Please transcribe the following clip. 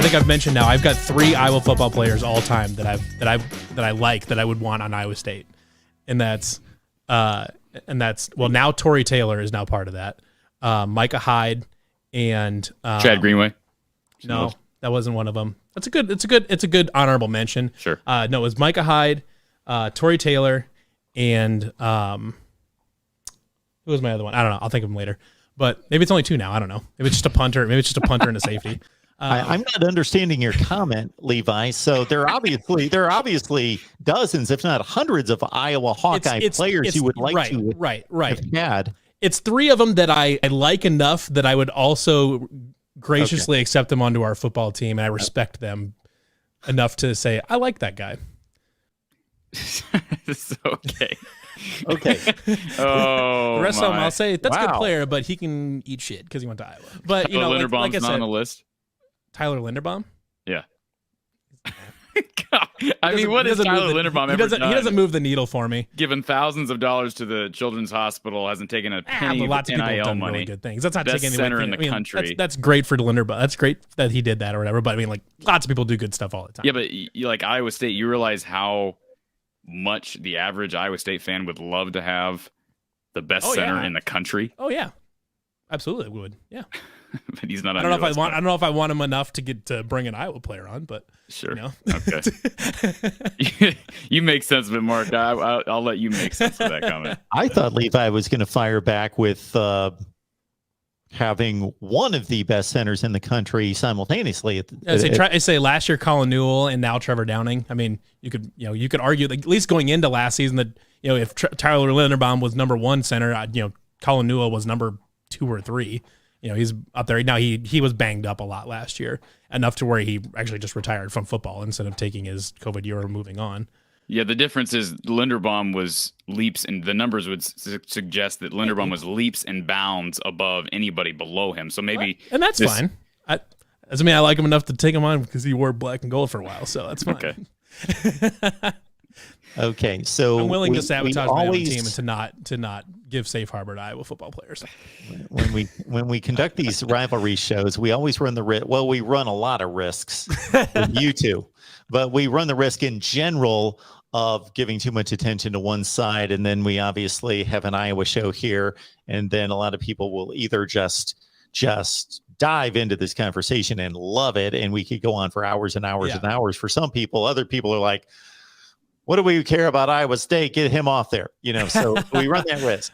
think I've mentioned now. I've got 3 Iowa football players all time that I like that I would want on Iowa State, and that's well, now Tory Taylor is now part of that. Micah Hyde and Chad Greenway. No, that wasn't one of them. It's a good honorable mention. Sure. No, it was Micah Hyde, Tory Taylor, and who was my other one? I don't know. I'll think of them later. But maybe it's only 2 now. I don't know. Maybe it's just a punter. Maybe it's just a punter and a safety. I'm not understanding your comment, Levi. So there are obviously dozens, if not hundreds, of Iowa Hawkeye players you would like to have had. It's 3 of them that I like enough that I would also graciously accept them onto our football team, and I respect them enough to say I like that guy. Okay. Okay. Oh, the rest of them, I'll say that's a good player, but he can eat shit because he went to Iowa. But you know, Linderbaum's not on the list. Tyler Linderbaum. Yeah. God. I mean, what has Tyler Linderbaum ever done? He doesn't move the needle for me. Given thousands of dollars to the Children's Hospital, hasn't taken a penny of lots of people have NIL done money. really good things. That's not Best taking center in the country. That's great for Linderbaum. That's great that he did that or whatever. But I mean, like lots of people do good stuff all the time. Yeah, but you like Iowa State, you realize how much the average Iowa State fan would love to have the best center in the country. Oh yeah, absolutely would. Yeah. But he's not. I don't know if I want him enough to bring an Iowa player on, but sure. You know. Okay. You make sense of it, Mark. I'll let you make sense of that comment. I thought Levi was going to fire back with having one of the best centers in the country simultaneously. I say last year Colin Newell and now Trevor Downing. I mean, you could argue that at least going into last season that if Tyler Linderbaum was number 1 center, Colin Newell was number 2 or 3. He's up there now. He was banged up a lot last year, enough to where he actually just retired from football instead of taking his COVID year or moving on. Yeah, the difference is Linderbaum was leaps, and the numbers would suggest that Linderbaum was leaps and bounds above anybody below him. So maybe, and that's fine. I like him enough to take him on because he wore black and gold for a while, so that's fine. Okay. Okay, so I'm willing to sabotage my own team and to not give safe harbor to Iowa football players. When we conduct these rivalry shows, we always run the risk. Well, we run a lot of risks with you two, but we run the risk in general of giving too much attention to one side, and then we obviously have an Iowa show here, and then a lot of people will either just dive into this conversation and love it, and we could go on for hours and hours and hours. For some people, other people are like, what do we care about Iowa State? Get him off there. So we run that risk.